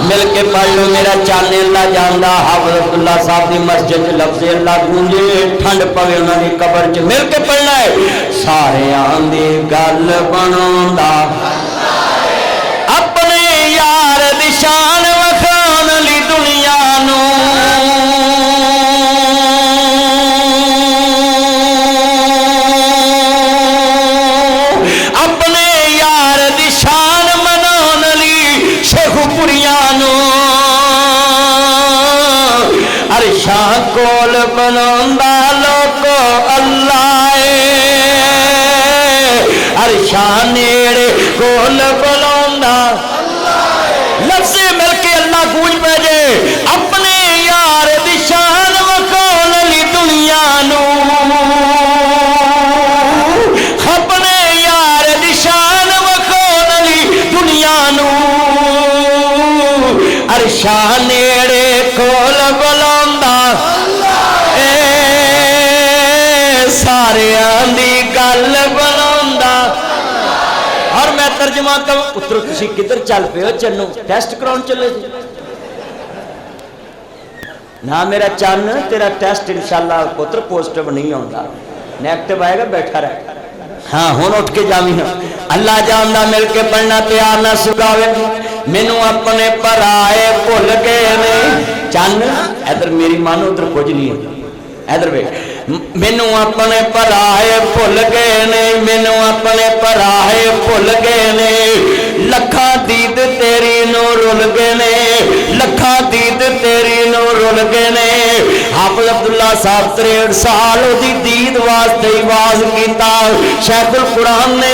मिल के पढ़ लो मेरा चाने अल्लाह जानदा हाफिज अब्दुल्ला साहब की मस्जिद च लफ्ज़ अल्लाह गूंजे ठंड पवे उन्होंने कब्र च मिल के पढ़ना है सारे आंदी गल बनांदा अपने यार दी शान वखान ली दुनिया नू अपने यार दी शान मनाउण ली शेखुपुरियां नू अरशां कोल बनांदा लोको अल्लाह अरशां नेड़े कोल बनांदा लफ्ज़ मिल के अल्लाह गूंज पे जे अपने यार दी शान वखाउण ली दुनिया नू अपने यार दी शान वखाउण ली दुनिया नू अरशां नेड़े कोल बुलांदा सारियां दी गल बनांदा। और मैं तर्जमा करूं पुत्रो तुसी किधर चल पे हो चन्नू टेस्ट कराउण चले जी ना मेरा चन्न तेरा टेस्ट इंशाअल्लाह पुत्र पॉजिटिव नहीं आउंदा नेगेटिव आएगा बैठा रह हाँ हुण उठ के जावी है अल्लाह जानदा मिल के पढ़ना प्यार ना सुगावे मैनू अपने पराए भुल गए ने चन्न इधर मेरी मन उधर कुछ नहीं है इधर वे मैनू अपने पराए भुल गए ने मैनू अपने पराए भुल गए ने लखा दीद तेरी नो रुल गए ने लखा दीद तेरी नो रुल गए ने हाफिज अब्दुल्ला साहब 63 साल ओदी दीद वास्ते आवाज कीता शेखुल कुरान ने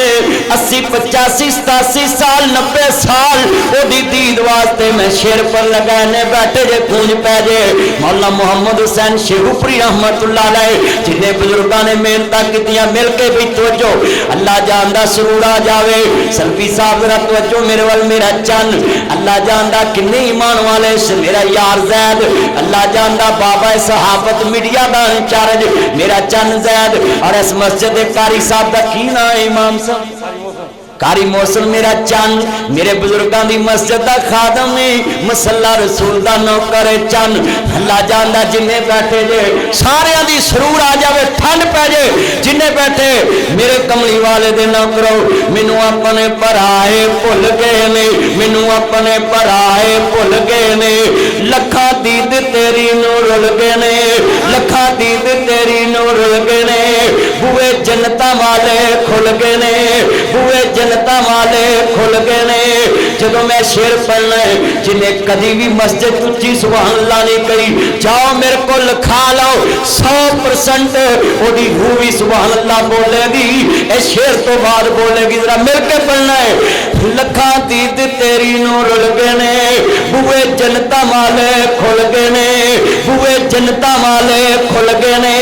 80 85 87 साल 90 साल ओदी दीद वास्ते मैं शेर पर लगाने बैठे जे गूंज पै जे मौलाना मोहम्मद हुसैन शेखुपुरी रहमतुल्लाह अलैह जिन्हें बुजुर्गों ने मेहनत की मिल के भी तवज्जो अल्लाह जानदा सुरूर आ जावे सल्फी साहब जरा तवज्जो मेरे वाल मेरा चन्न अल्लाह जानदा किन्ने ईमान वाले मेरा यार जैद अल्लाह जानदा बाबा सहाबत मीडिया का इंचार्ज मेरा चन्न जैद और इस मस्जिद के कारी साहब का की नाम है इमाम साहब कारी मौसम मेरा चन्न मेरे बुजुर्गों की मस्जिद का खादम है मसला रसूल का नौकर चन्न अल्लाह जानदा जिन्हें बैठे जे सारे दी सरूर आ जावे ठंड पै जे जिन्हें बैठे मेरे कमली वाले दे नौकरो मैनू अपने पराए भुल गए ने मैनू अपने पराए भुल गए ने लखा दीद तेरी नू रुल गए ने लखा दीद तेरी नू रुल गए ने बुए जन्नतां वाले खुल गए ने बुए जनता वाले खुल गए ने जदों मैं शेर पढ़ना है जिन्हें कभी भी मस्जिद उच्ची सुभान अल्लाह नहीं कही जाओ मेरे को लिखा लो 100% ओदी रूह भी सुभान अल्लाह बोलेगी ए शेर तो बाद बोलेगी जरा मिल के पढ़ना है लखा दीद तेरी नू रुल गए ने बुए जनता वाले खुल गए ने बुए जनता वाले खुल गए ने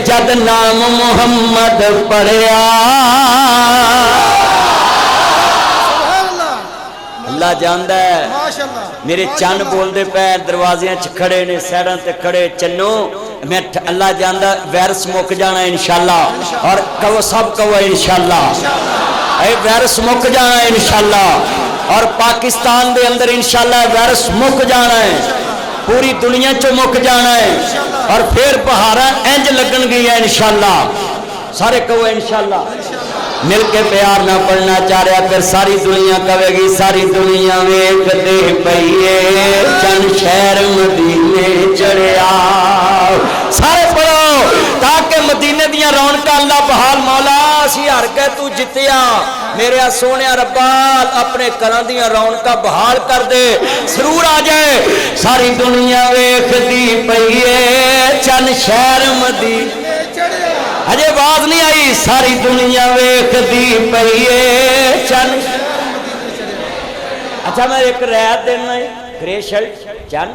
जद नाम मुहम्मद पढ़िया अल्लाह जानदा है मेरे चन्न बोलते पे दरवाजियां च खड़े ने सैडां ते खड़े चन्नो मैं अल्लाह जानदा वायरस मुक जाना इंशाअल्लाह और कहो सब कहो इंशाअल्लाह ए वायरस मुक जाना इंशाअल्लाह और पाकिस्तान दे अंदर इंशाअल्लाह वायरस मुक जाना है पूरी दुनिया चो मुक जाना है और फिर बहारा इंज लगन गई है इंशाअल्लाह सारे कहो इंशाअल्लाह मिल के प्यार ना पढ़ना चाह रहा फिर सारी दुनिया कहेगी सारी दुनिया वेखते पईए चन शहर मदीने चढ़िया सारे पढ़ो ताकि मदीने दियां रौनकां अल्लाह बहाल मौला असीं हार के तू जितिया मेरे सोने रब्बा अपने घरां दियां रौनकां बहाल कर दे सरूर आ जाए सारी दुनिया वेखती पईए चन शहर मदीने अजे आवाज नहीं आई सारी दुनिया वेखदी पईए चन अच्छा मैं एक रायत देना ग्रे शर्ट चन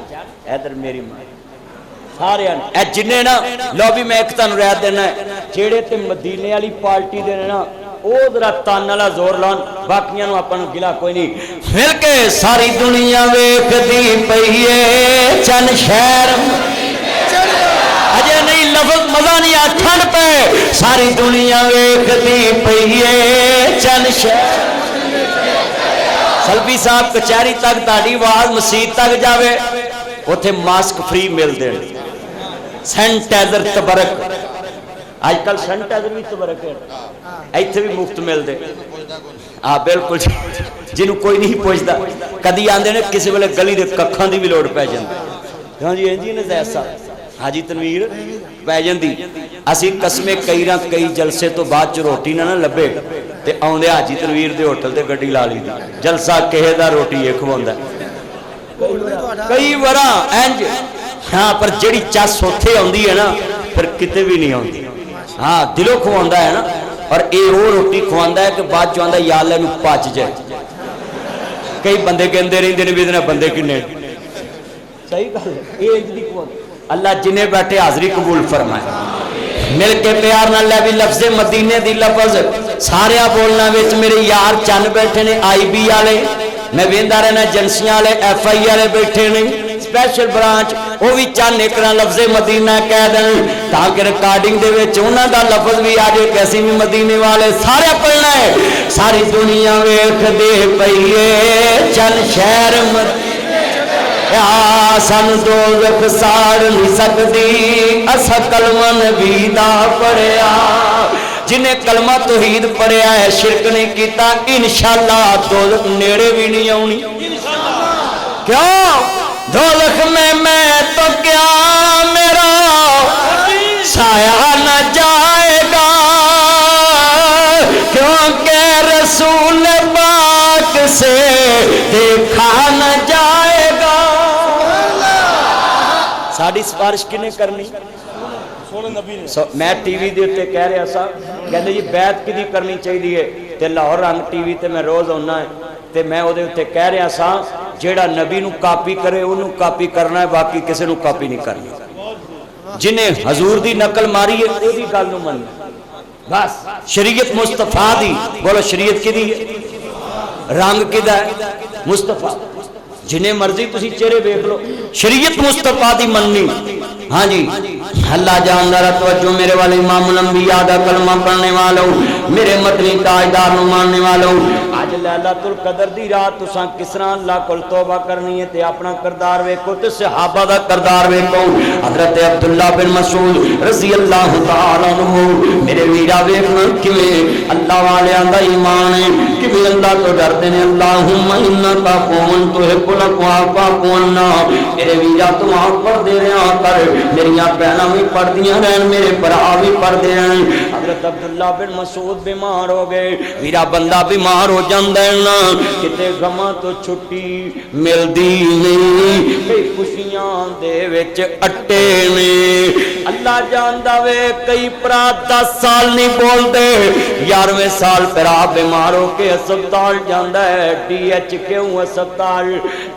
इधर मेरी मां सारे जिन्ने ना लो भी मैं एक तुहानू रायत देना जेड़े ते मदीने वाली पार्टी दे ना ओ जरा तन वाला जोर लान बाकियां नू आपां नू गिला कोई नहीं मिल के सारी दुनिया वेखदी पईए चन शहर अजे नहीं लफ्ज मजा नहीं आ ठंड पे सारी दुनिया वेखती पईए चन शहर सलफी साहब कचहरी तक ताड़ी आवाज मसीत तक जावे, उथे मास्क फ्री मिलते हैं, सैनिटाइजर तबरक, अजकल सैनिटाइजर भी तबरक है, इत्थे भी मुफ्त मिलते। हाँ बिल्कुल, जिन्हों कोई नहीं पुछता, कदी आते ने किसी वेले गली के कखां की भी लोड़ पै जाती। हाँ जी इंजी ने ऐसा हाजी तनवीर पै जाती। असी कस्मे कई जलसे तो बाद च रोटी ना लभे ते आउंदे हाजी तनवीर दे होटल ते गड्डी ला ली, जलसा किहे दा रोटी ये खवाउंदा कई वरा इंज। हाँ पर जिहड़ी चस उत्थे आउंदी है ना फिर किते भी नहीं आउंदी। हाँ दिलों खवाउंदा है ना, और ये वो रोटी खवाउंदा है कि बाद च आंदा या अल्लाह नूं पच जाए। कई बंदे कहंदे रहिंदे ने भी इहदे नाल बंदे किन्ने, सही गल है ये इंज दी खवाउंदा। अल्लाह जिन्हें बैठे हाजरी कबूल फरमाए। मिल के प्यार नाल लै भी लफ्ज़े मदीने दी लफज सारिया बोलना विच मेरे यार चन बैठे ने, IB वाले मैं वेंदा रहना, एजेंसियां वाले FI वाले बैठे ने, स्पैशल ब्रांच वो भी चन एक लफ्ज़े मदीना कह दें ताकि रिकॉर्डिंग दे विच उन्हां दा लफज भी आ जाए कि असीं भी मदीने वाले। सारे पढ़ना है, सारी दुनिया वेख दे पईए चन शहर सानू दोज़ख साड़ नहीं सकती, असा कलमा नबी दा पढ़िया। जिन्हें कलमा तौहीद पढ़िया है शिरक नहीं किया, इंशाअल्लाह दोज़ख नेड़े भी नहीं आउनी। क्यों दोज़ख में मैं तो क्या मेरा साया न जाएगा, क्योंकि रसूल पाक से देखा न जाएगा। साड़ी सिफारिश किने करनी? मैं टीवी के उत्ते कह रहा सा, कहते जी बैत किदी करनी चाहिए ते लाहौर रंग टीवी ते मैं रोज़ आना है, ते मैं उहदे उत्ते कह रहा सा जेड़ा नबी नूं कापी करे उन्होंने कापी करना है, बाकी किसी नूं कापी नहीं करनी। जिन्हें हजूर दी नकल मारी है उहदी गल नूं मनना बस। शरीयत मुस्तफा दी बोलो, शरीयत किदी है, रंग किदा है मुस्तफा। जिन्हें मर्जी तुसी चेहरे देख लो, शरीयत मुस्तफा दी मननी। हाँ जी अल्लाह जानदार तवज्जो मेरे वाले इमामुल अंबिया दा कलमा पढ़ने वालों, मेरे मदनी ताजदार नूं मानने वालों, अज लैलतुल कदर दी रात तुसां किस तरह अल्लाह कोल तौबा करनी है ते अपना किरदार वेखो ते सहाबा दा किरदार वेखो। हजरत अब्दुल्ला बिन मसूद रज़ी अल्लाह तआला अन्हु मेरे वीरा वेखना किवें अल्लाह वालियां दा ईमान है, किवें अल्लाह तो डरदे ने। अल्लाहुम्मा इन्नका कौन तुहिब्बुल अफ़्वा कुन्ना, मेरे वीरा तुम आप पढ़दे रहा कर, मेरिया भैनां भी पढ़दियां रहन, मेरे भरा भी पढ़दे रहन। हजरत अब्दुल्ला बिन मसूद बीमार हो गए, वीरा बंदा बीमार हो जांदा है ना, किते गमां तो छुट्टी मिलदी नहीं, कई खुशियां दे विच अट्टे ने। अल्लाह जानदा वे कई भरा 10 साल नहीं बोलते, 11वें साल भरा बीमार हो के अस्पताल जांदा है। DH क्यों अस्पताल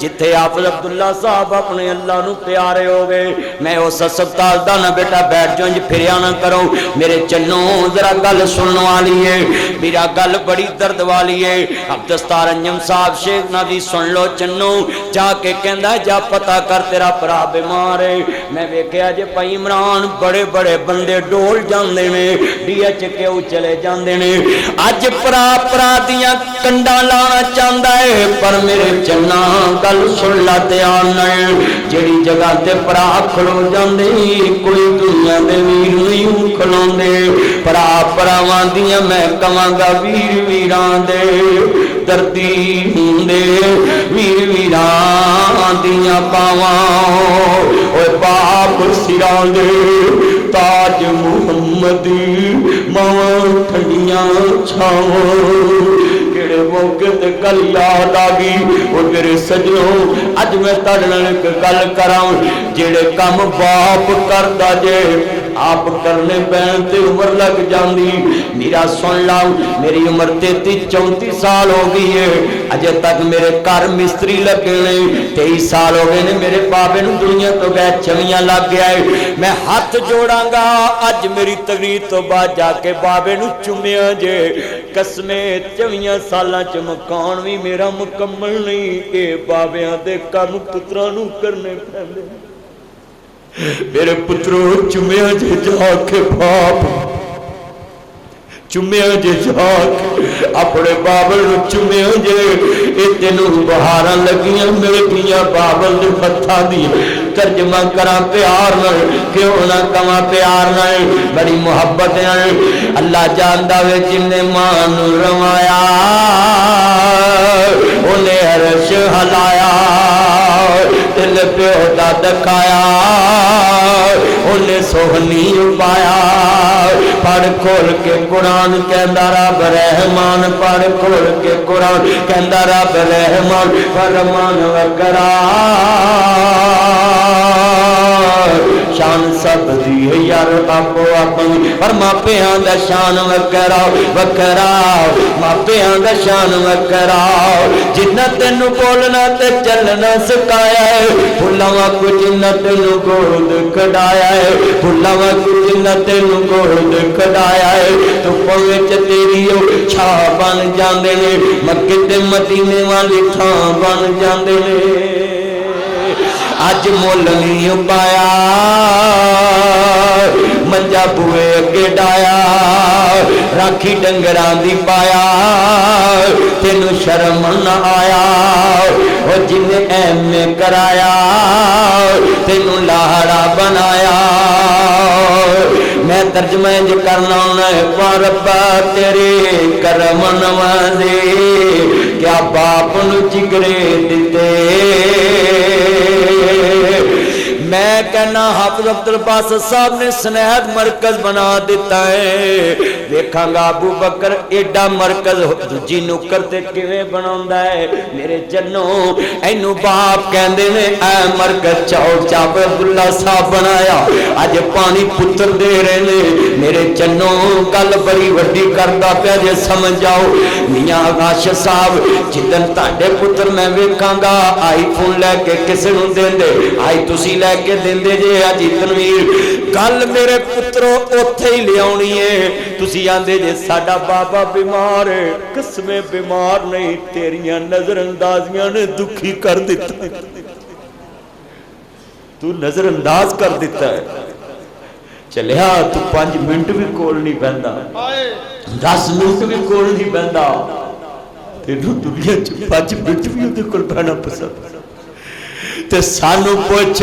जिथे आप अब्दुल्ला साहब अपने अल्लाह नूं प्यारे हो गए। मैं उस अस्पताल दा ना बेटा बैठ जाओ, फिरिया ना करो मेरे चन्नो, जरा गल सुनने वाली है, मेरा गल बड़ी दर्द वाली है। अब दस्तार अंजम साहब शेख ना दी सुन लो चन्नो, जाके कहंदा जा पता कर तेरा भरा बीमार है। मैं वेख्या जे भाई इमरान बड़े बड़े बंदे डोल जाते ने, DH क्यों चले जाते ने। अज भरा भरा दियां कंडा लाना चाहता है, पर मेरे चन्ना गल सुन ला ध्यान नाल, जेड़ी जगह ते भरा खलो जाते कोई दुनिया दे वीर नहीं खलोंदे। भरा भरावां दियां मैं कवांगा वीर वीरां दे दर्दी हुंदे, वीर वीरां दियां पावां ओए बाप सिरां दे ताज मुहम्मदी मावां ठंडियां छावां। केड़े मौके ते गल याद आ गई और मेरे सजनों, अज मैं तुहाडे नाल इक गल करां, जेड़े काम बाप करदा जे आप करने पैन ते उम्र लग जाती। मेरा सुन ला, मेरी उम्र 33-34 साल हो गई है, अजे तक मेरे घर मिस्त्री लगे ने। 23 साल हो गए ने मेरे बाबे नूं दुनिया तो गए, 24 लग गया है। मैं हाथ जोड़ांगा अज मेरी तकरीर तो बाद जाके बाबे नूं चुमिया जे, कसमे 24 सालां च मकान भी मेरा मुकम्मल नहीं, ये बाबियां दे काम पुत्रां नूं करने पैंदे। मेरे पुत्रों चुमिया जे जाके बाप, चुमिया जे जाके अपने बाबे नूं चुमिया जे, तेनू बहार लगियां मिल गई बाबल दे हत्थां दी। तर्जमा करा प्यार नाल क्यों ना कमा प्यार नाल बड़ी मुहब्बत नाल। अल्लाह जानदा वे जिन्ने मां नू रवाया उन्हें अरश हलाया, दिल प्यो दा दखाया उन्हें सोहनी पाया। पढ़ खोल के कुरान कहंदा रब रहमान, पढ़ खोल के कुरान कहंदा रब रहमान, फरमान वकरा शान सब दी है यार आपो अपनी, पर मापियां दा शान वकरा वकरा, मापियां दा शान वकरा। जिन्ना तेनू बोलना ते चलना सिखाया है, फुलावा को जिन्ना तेनू गोद कढ़ाया है, फुलावा को जिन्ना तेनू गोद कढ़ाया है। धुप्प विच तेरी छा बन जांदे ने, मक्के ते मदीने वाली थां बन जांदे ने। अज मुल नहीं पाया मंजा बुए अगे डाया, राखी डंगरां दी पाया तेनू शर्म न आया। और जिन्हें एमए कराया तेनू लाड़ा बनाया। मैं तर्जमा इंज करना रब्बा तेरे करम नवाजे, क्या बाप नू जिगरे दिते। मैं कहना हाफिज अब्दुल बासित साहब ने स्नेहत मरकज बना दिता है। देखा अबू बकर एडा मरकज दूजी नुकर ते किवें बनाउंदा है। मेरे जन्नो इनू बाप कहंदे ने ऐ मरकज चाओ चाप अब्दुल्ला साहब बनाया, अज पानी पुत्र दे रहे ने। मेरे जन्नो गल बड़ी वड्डी करदा पिया जे समझ जाओ। मियां आकाश साहब जिदन ताडे पुत्र मैं वेखांगा आईफोन लैके किसे नूं देंदे, आई तुसी के देंदे जे अज तनवीर गल मेरे पुत्रो उत्थे ही लियाउणी है। तुसी आंदे जे साडा बाबा बीमार है, किस्में बीमार नहीं, तेरियां नजरअंदाजियां ने दुखी कर दिता, तू नजरअंदाज कर दिता है। चलिया तू 5 मिनट भी कोल नहीं बहंदा, 10 मिनट भी कोल नहीं बहंदा, तेनू दुनिया च 5 मिनट भी उहदे कोल बहना पसंद। ते सानू पुछ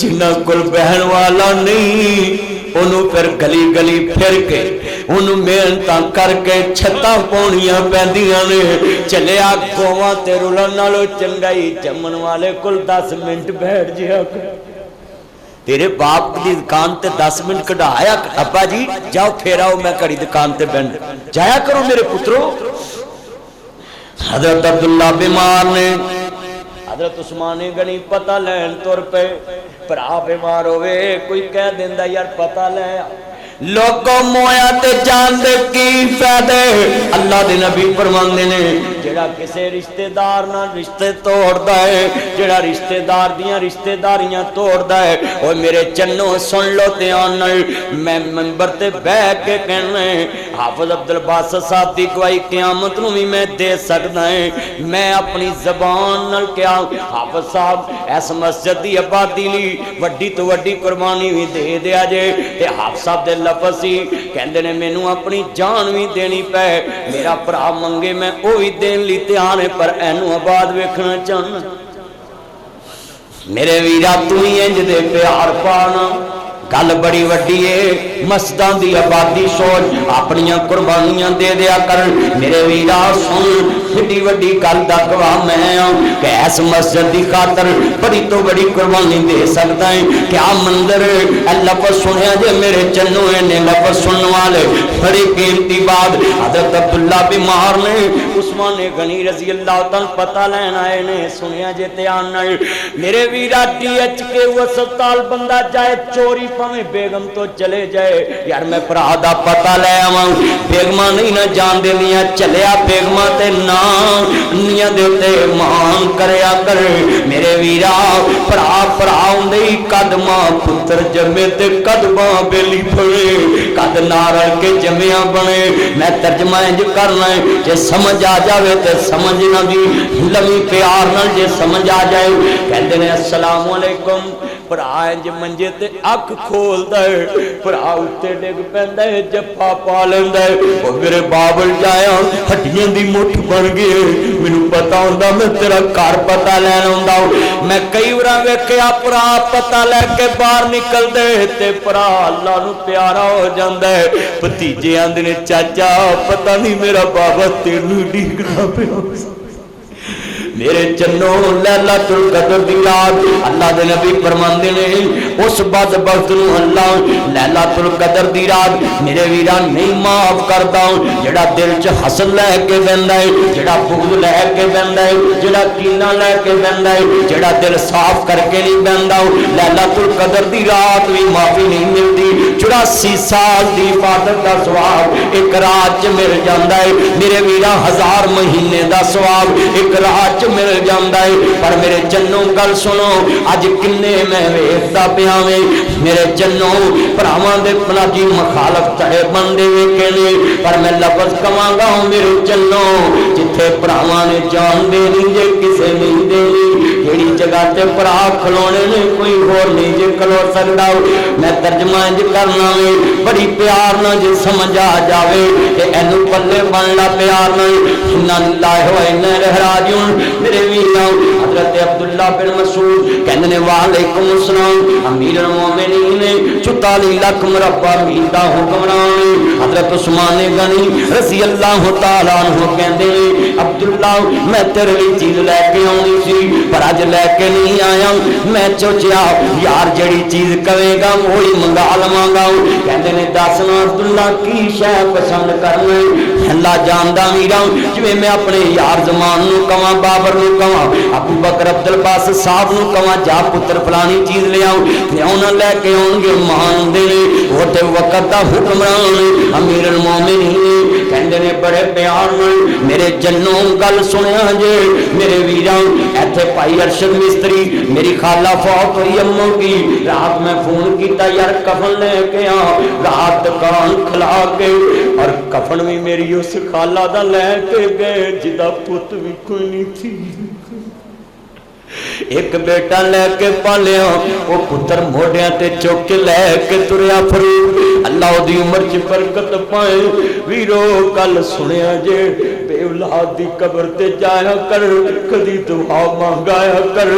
जिन्ना कोल बहन वाला नहीं उन्होंने फिर गली गली फिर के उन्होंने मेहनत करके छत्तां पाउणियां पैंदियां ने। चलिया गोवां ते रुलन नालों चंगा ही जमन वाले कोल 10 मिनट बैठ जिया। तेरे बाप की दुकान ते 10 मिनट कढ़ाया अब्बा जी जाओ फिर आओ मैं घड़ी दुकान ते बैठ जाया करो मेरे पुत्रो। हजरत अब्दुल्ला बीमार ने, हजरत उस्मान गनी पता लैन तुर पे, भरा बीमार होवे कोई कह देंदा यार पता लै। लोगों मोया ते जान दे की फायदे। अल्लाह दे नबी फरमांदे ने जेड़ा किसे रिश्तेदार नाल रिश्ते तोड़दा है, जेड़ा रिश्तेदार दियां रिश्तेदारियां तोड़दा है, ओए मेरे चन्नो सुन लो ध्यान नाल। मैं मंबर ते बैठ के कहना हाफिज अब्दुल बासित साहब दी गवाही क़यामत नूं भी मैं दे सकदा है। मैं अपनी ज़बान नाल क्या हाफिज साहब इस मस्जिद दी आबादी लई वड्डी तो वड्डी कुर्बानी भी दे दिया जे। ते हाफिज साहब दे लफ़ज़ सी कहंदे ने मैनू अपनी जान भी देनी पै, मेरा भरा मंगे मैं वो भी देन लई तैयार है, पर एनू आबाद वेखना चाहना। मेरे वीरा तू ही इंज दे प्यार पाना। गल बड़ी वड्डी है, मस्जिदां दी आबादी सोच अपनियां कुर्बानियां दे दिया कर। मेरे वीरा सुन बड़ी वड्डी गल दा गवाह मैं कि इस मस्जिद दी खातर बड़ी तो बड़ी कुर्बानी दे सकदा है। क्या मंदिर लफ़ज़ सुनिया जे मेरे चन्नू ने लफ़ज़ सुनने वाले बड़ी कीमती बात। हज़रत अब्दुल्ला बीमार ने, उस्मान गनी रज़ी अल्लाह तआला पता लैन आए ने, सुनिया जे ध्यान नाल मेरे वीरा DHK अस्पताल बंदा जाए चोरी भावें बेगम तो चले जाए, यार मैं भरा दा पता लै आवां। बेगमां नहीं ना जान देंदियां, चलिया बेगमां ते ना निया दे उत्ते मान करया कर। मेरे वीरा भरा भरा हुंदे ही कद मां पुत्र जमे ते कद मां बेली फड़े, कद नारल के जमिया बने। मैं तर्जमा इंज करना है, जे समझ आ जावे ते समझना भी लवी प्यार नाल जे समझ आ जाए। कहंदे ने अस्सलाम वालेकुम भरा इंज मंजे ते अख खोलदा है, भरा उत्ते डिग पैंदा है, जफ्फा पा लैंदा है। ओ मेरे बाबल जाया हड्डियां दी मुठ बन गई, मैनू पता हुंदा मैं तेरा घर पता लैन आउंदा। मैं कई बार वेखिया भरा पता लैके बाहर निकलदे ते भरा अल्लाह नू प्यारा हो जांदा है। भतीजे आंदे ने चाचा पता नहीं मेरा बाबा तेनू डीकदा पिया। मेरे चन्नो लैलतुल कदर दी रात अल्लाह दे नबी फरमांदे ने उस बदबख्त नू अल्लाह लैलतुल कदर दी रात मेरे वीरा नहीं माफ करदा, जेड़ा दिल च हसन लैके बंदा है, जेड़ा बुग़्ज़ लैके बंदा है, जेड़ा कीना लैके बंदा है, जेड़ा दिल साफ करके नहीं बंदा, लैलतुल कदर दी रात भी माफी नहीं मिलती। 84 साल दी इबादत दा सवाब एक रात च मिल जांदा है। मेरे वीरा 1000 महीने दा सवाब एक रात मिल जाता है। पर मेरे चन्नो गल सुनो, अज किन्ने मैं वेखदा पिया वे मेरे चन्नो भरावां दे भलाजी मखालफ तड़े बंदे वेखे ने, पर मैं लफज कवांगा मेरे चन्नो जिथे भरावां ने जान देनी जे किसे नहीं देनी, जेड़ी जगह ते भरा खलोने ने कोई होर नहीं जे खलो सकदा। मैं तर्जमा इंज करना वे बड़ी प्यार नाल जे समझ आ जावे ते एनू पल्ले बन ला प्यार नाल। इन्ना लिल्लाहि व इन्ना इलैहि राजिऊन। मेरे वीरों हजरत अब्दुल्ला बिन मसूद कहते ने वालेकुम अस्सलाम अमीरुल मोमिनीन ने 44 लाख मुरब्बा मील दा हुक्मरान हजरत उस्मान गनी रज़ी अल्लाह तआला अन्हु कहते ने अब्दुल्ला मैं तेरे लिए चीज लैके आनी सी पर अज लैके नहीं आया। मैं सोचा यार जड़ी चीज कवेगा वही मंगा लवांगा। कहते ने दसना अब्दुल्ला की शै पसंद करना। अल्लाह जानदा वीरा जिवें मैं अपने यार जमान नू कवां बाबर नू कवां अबू बकर अब्दुल बास साहब नू कवां जा पुत्र फलानी चीज ले आओ ना लैके आउणगे मान दे वो ते वक्त दा हुक्मरान अमीरुल मोमिनीन कहंदे ने बड़े प्यार नाल मेरे जन्नों गल सुनिया जे मेरे वीरां इत्थे भाई अरशद मिस्त्री मेरी खाला फौत हुई अम्मो की रात में फोन किया यार कफन लेके आ रात दुकान खिला के और कफन भी मेरी उस खाला दा लैके गए जिदा पुत भी कोई नहीं थी। एक बेटा लैके पालिया वो पुत्र मोढ़िया ते चुक के लैके तुरया फरूक अल्लाह दी उम्र च बरकत पाए। वीरो कल सुनिया जे बेऔलाद दी कब्र ते जाया कर कदी दुआ मंगाया कर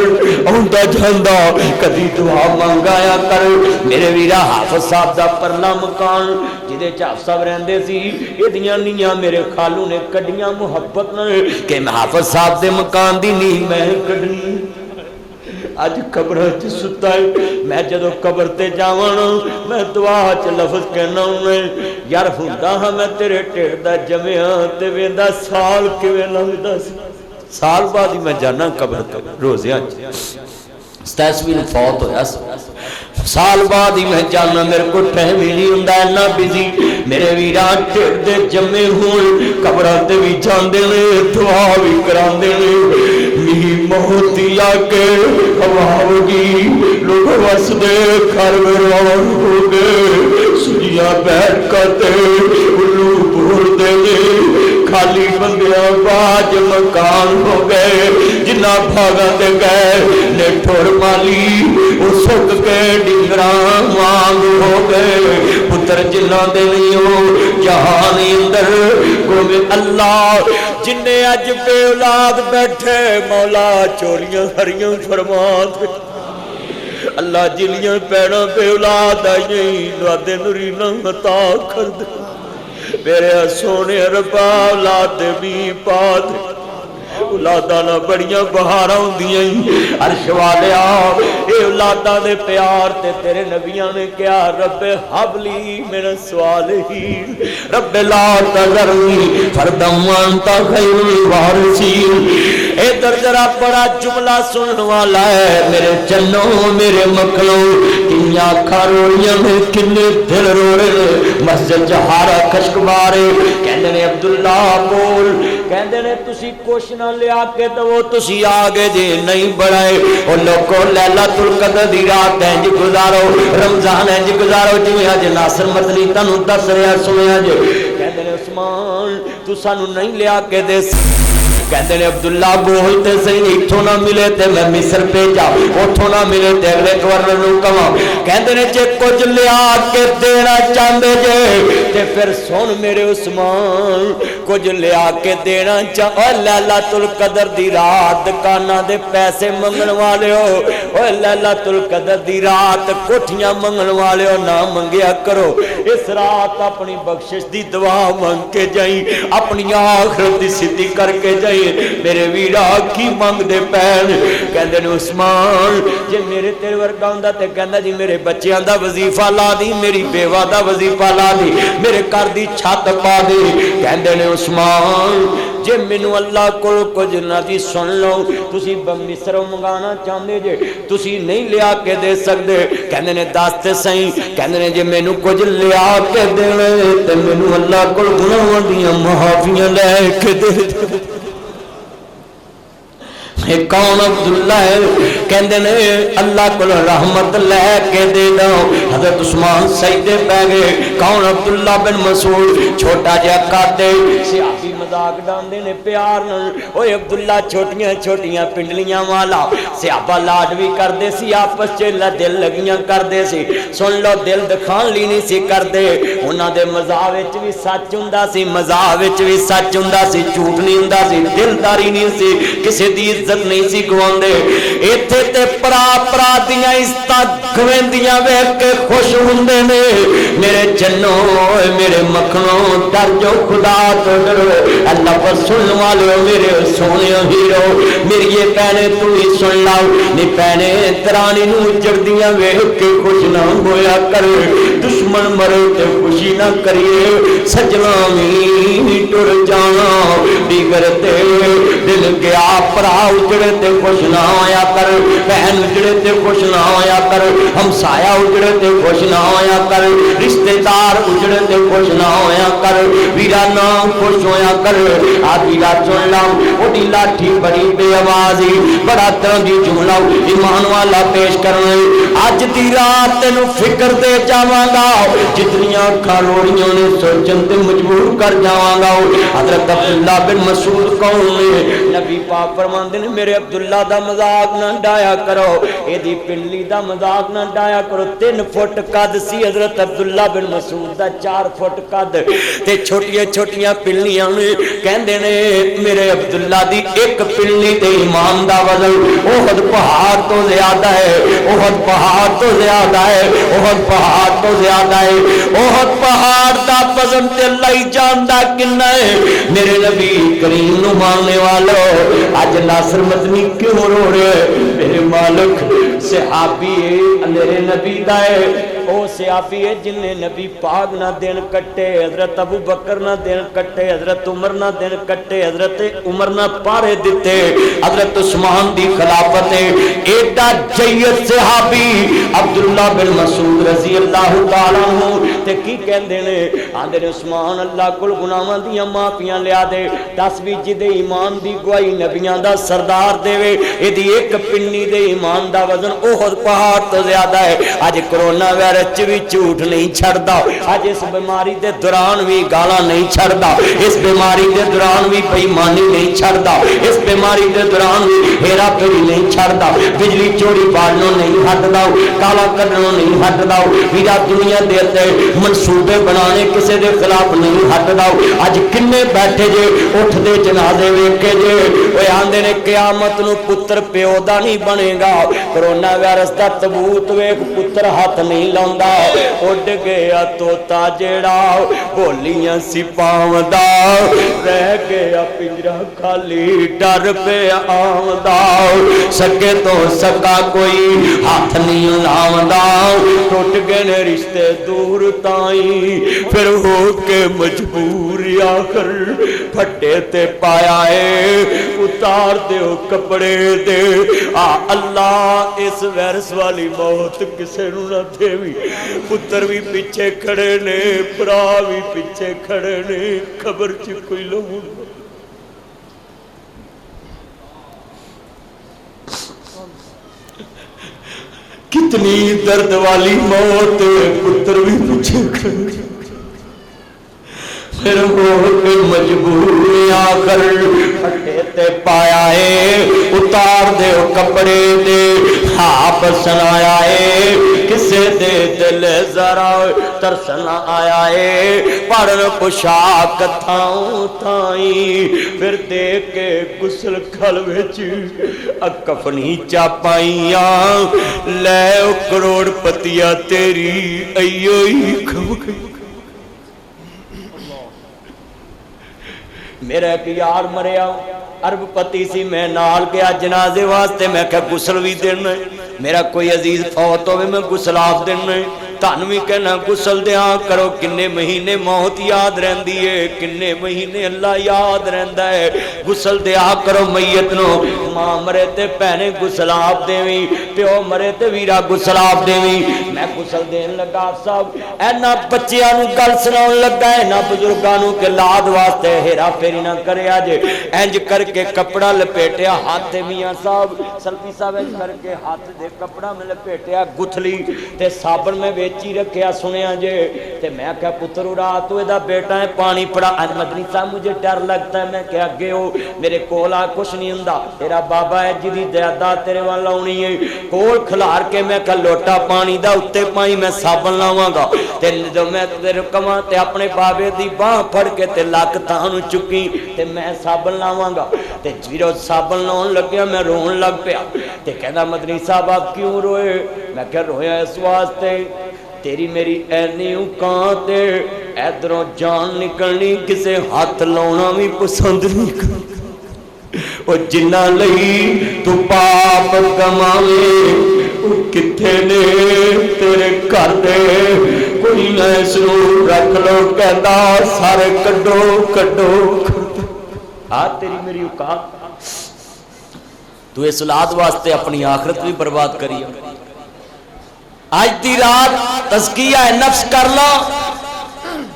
आउंदा जांदा कदी दुआ मंगाया कर। मेरे वीरा हाफिज साहब दा परला मकान जिदे च हाफिज साहब रहंदे सी एदियां नीयां मेरे खालू ने कड्डियां मुहब्बत नाल कि मैं हाफिज साहब दे मकान दी नींह मैं कड्डनी। अज कब्र च सुता है मैं जदों कब्र ते जावण मैं दुआ च लफ्ज कहना यार हुंदा हां मैं तेरे ढिड दा जमिया ते वेंदा साल किवें लंघदा साल बाद ही मैं जाना कब्र ते रोज़ियां च 27 नूं फौत होया साल बाद ही मैं जाना मेरे को टाइम ही नहीं हुंदा इन्ना बिजी। मेरे वीरा ढिड दे जमे होण कब्रां ते भी जांदे ने दुआ भी करांदे ने नी मोहती आके हवाओगी लोग वसदे घर रोन हो गए सुनिया बैठ करते उल्लू बोलते ने खाली बंदिया बाज मकान हो गए जिन्ना भागा ते गए ने ठोर माली वो सुक के डिंगरा मांग हो गए पुत्र जिन्ना दे नहीं हो जहान अंदर गोवे अल्लाह जिन्ने अज बेऔलाद बैठे मौला चोरियां हरियां फरमात अल्लाह जिलियां पैड़ा बेऔलाद आई दुआदे नूरीना मता कर दे मेरे सोने रब्बा औलाद भी पाद औलादा ना बड़ियां बहारां होंदियां अर्श वालिया ए औलादा दे प्यार ते तेरे नबियां ने क्या रब्बे हबली मेरा सालिहीन रब्बे ला तज़रनी फरदम अंता खैरुल वारिसीन। इधर जरा बड़ा जुमला सुनने वाला है मेरे चन्नो मेरे मखलो किन्या अखा रोइयां ने किन्ने दिल रो रहे मस्जिद जहारा खशकबारे कहंदे ने अब्दुल्ला बोल कहंदे ने तुसी कुछ ना लिया के दवो तुसी आ गए जे नहीं बढ़ाए और लोगों लैलतुल कदर दी रात इंज गुजारो रमजान इंज गुजारो जिवें अज नासर मतली तन्नू दस रहा सुनिया जे कहंदे ने उस्मान तू सानू नहीं लिया के दे कहते ने अब्दुल्ला बोलते सही, इथों ना मिले तो मैं मिस्र भेजा, उथों ना मिले तो अगले गवर्नर को कहा। कहते ने जे कुछ लिया के देना चाहते जे ते फिर सुन मेरे उस्मान, कुछ लिया के देना चाह लैलातुल कदर दी रात दुकाना दे पैसे मंगण वाले हो, लैलातुल कदर दी रात कोठियां मंगण वाले हो, ना मंगया करो। इस रात अपनी बख्शिश दी दुआ मंग के जाई, अपनी आखिरत दी सिद्धि करके जाई। मेरे वीरा की मंगदे पैन। कहंदे ने उस्मान जे मेरे तेरे वर्गा हुंदा ते कहंदा जी मेरे बच्चों दा वजीफा ला दी, मेरी बेवा दा वजीफा ला दी, मेरे घर दी छत पा दे। कहंदे ने उस्मान जे मैनू अल्लाह को कुछ ना दी सुन लो, तुसी मिस्र मंगाना चाहते जे तुसी नहीं लिया के दे सकते। कहंदे ने दस ते सही। कहंदे ने जे मैनू कुछ लिया के देने ते मैनू अल्लाह को गुनाहां दी माफियां लेके दे। कौन अब्दुल्ला है? कहते ने अल्लाह को रहमत लैके दे दो। हजरत उस्मान सजदे पै गए। कौन? अब्दुल्ला बिन मसूद, छोटा जिहा कादे सियासी मजाक डांदे ने प्यार नाल। ओए अब्दुल्ला छोटियां छोटियां पिंडलियां वाला सियाबा लाड भी करते सी, आपस च दिल लगियां करते सी। सुन लो दिल दिखाण ली नहीं सी करते, उन्हां दे मजाक विच भी सच हुंदा सी, मजाक विच भी सच हुंदा सी, झूठ नहीं हुंदा सी, दिलदारी नहीं सी, किसी दी इज्जत नहीं सी गवांदे। इत्थे ते भरा भरा दियां इज्जतां गवेंदियां वेख के खुश हुंदे ने। मेरे जन्नो मेरे मखनो डर जो खुदा तो डरो। अल्लाह पर सुन वाले मेरे सोने हीरो, मेरी ये भैने तू ही सुन ला नी भैने, दरानी नूं उजड़दियां वेख के खुश ना होया कर। दुश्मन मरे ते खुशी ना करिए, सजना भी टुर जाना बिगड़ ते दिल गया। भरा उजड़े ते खुश ना होया कर, बहन उजड़े ते खुश ना होया कर, हमसाया उजड़े ते खुश ना होया कर, रिश्तेदार उजड़े ते खुश ना होया कर, वीरा ना खुश होया कर। आ वीरा सुन ला ओदी लाठी बड़ी बेआवाजी, बड़ा तरह दी जुमला ईमान वाला पेश करने। अज दी रात तेनू फिक्र दे जावांगा, जितनियां खालोड़ियों ने सोचन ते मजबूर कर जावांगा। हजरत अब्दुल्ला बिन मसूद कौन ने? नबी पाक फरमांदे ने मेरे अब्दुल्ला दा मजाक ना डाया करो, एदी पिंडली दा मजाक ना डाया करो। 3 फुट कद सी हजरत अब्दुल्ला बिन मसूद दा, 4 फुट कद ते छोटियां छोटियां पिंडलियां ने। कहंदे ने मेरे अब्दुल्ला दी एक पिंडली ते ईमान दा वजन ओहद पहाड़ तो ज्यादा है, ओहद पहाड़ तो ज्यादा है, ओहद पहाड़ तो ज्यादा है। ओहद पहाड़ दा वजन ते लई जानदा किन्ना है? मेरे नबी करीम नू मानने वालों आज नासर मदनी क्यों रो रहे? मेरे मालिक सहाबी मेरे नबी दा है, ओ सहाबी है जिन्हें नबी पाक ना दिन कट्टे, हजरत अबू बकर ना दिन कट्टे, हजरत उमर ना दिन कट्टे, हजरत उमर ना पारे दिते, हजरत उस्मान दी खिलाफत है। एडा जय्यद सहाबी अब्दुल्ला बिन मसूद रजी अल्लाह तआला अन्हु ते की कहंदे ने? आंदे ने उस्मान अल्लाह कोल गुनाहां दी माफियां लिया दे, दस भी जिदे ईमान दी गवाही नबियां दा सरदार देवे, एदी एक पिन्नी दे ईमान दा वजन ओहद पहाड़ तो ज्यादा है। अज कोरोना वायरस भी झूठ नहीं छड़दा, अज इस बीमारी के दौरान भी गाला नहीं छड़दा, इस बीमारी के दौरान भी बेईमानी नहीं छड़दा, इस बीमारी के दौरान भी हेरा फेरी नहीं छड़दा, बिजली चोरी पालनों नहीं हटदा, काला कढनों नहीं हटदा, वीरा दुनिया दे मनसूबे बनाने किसी के खिलाफ नहीं हटदा। अज किन्ने बैठे जे उठते जनाजे वेखे जे, वो आंदे ने क़यामत नूं पुत्र प्यो दा नहीं बनेगा। कोरोना वायरस का तबूत वेख पुत्र हाथ नहीं लाउंदा, उड गया तोता जेड़ा बोलियां सी पावदा, रह गया पिंजरा खाली डर पे आवदा, सके तो सका कोई हाथ नहीं लावदा, टुट गए ने रिश्ते दूर ताई, फिर हो के मजबूर आखिर फटे ते पाया है, उतार दो कपड़े दे। आ अल्लाह इस वायरस वाली मौत किसे नूं ना देवी। पुत्र भी पीछे खड़े ने, भरा भी पीछे खड़े ने, खबर च कोई लोग कितनी दर्द वाली मौत, पुत्र भी पीछे खड़े, फिर हो के मजबूर आकर फटे ते पाया है उतार दे कपड़े दे आप सुनाया है किसे दे दिल जरा तरसना आया है पढ़ पोशाक थाऊं थाई फिर दे के गुसल खल विच कफनी चापाइया ले करोड़पतिया तेरी अयो ही खब मेरा एक यार मरिया अरबपति सी मैं नाल गया जनाजे वास्ते मैं क्या गुसल भी देना मेरा कोई अजीज फौत हो मैं गुसल आप देना धन भी कहना गुसल दिया करो किन्ने महीने मौत याद रही है किन्ने महीने अल्लाह याद रहा है गुसल दिया करो मैयत नो मां मरे ते भैने गुसल आप देवी प्यो मरे ते वीरा गुसल आप देवी मैं गुसल देन लगा सब इन्हां बच्चियां नूं गल सुनाउण लगा इन्हां बुजुर्गां नूं कि लाद वास्ते हेरा फेरी ना करिया जे इंज करके कपड़ा लपेटिया हाथ मियां साहब सल्फी साहब इंज करके हाथ दे कपड़ा में लपेटिया गुथली ते साबन में बेची रखिया सुनिया जे ते मैं क्या पुत्र रात तू एदा बेटा है पानी पड़ा अज मदनी साहब मुझे डर लगता है मैं क्या अगे हो मेरे कोल आ कुछ नहीं हुंदा तेरा बाबा है जिदी दयादा तेरे वाल आउणी है कोल खिलार के मैं क्या लोटा पानी दा उत्ते पाई मैं साबन लावांगा ते जो मैं तेरे कमां ते अपने बाबे दी बाह फड़ के ते लक तां चुकी ते मैं साबन लावांगा ते जीरो साबन लाउण लग्या मैं रोन लग पिया ते कहंदा मदनी साहब आप क्यों रोए मैं क्या रोया इस वास्ते तेरी मेरी ऐनी उकां इधरों जान निकलनी किसे हाथ लाउणा भी पसंद नहीं कर जिन्ना लई तू पाप कमावे किथे ने तेरे घर दे कोई ना इसनू रख लो कहता सारे कड्डो कड्डो आ तेरी मेरी औकात तू इस औलाद वास्ते अपनी आखिरत भी बर्बाद करी आज दी रात तज़किया नफ्स कर लो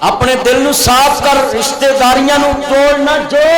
अपने दिल नू साफ कर रिश्तेदारियां नू तोड़ ना जो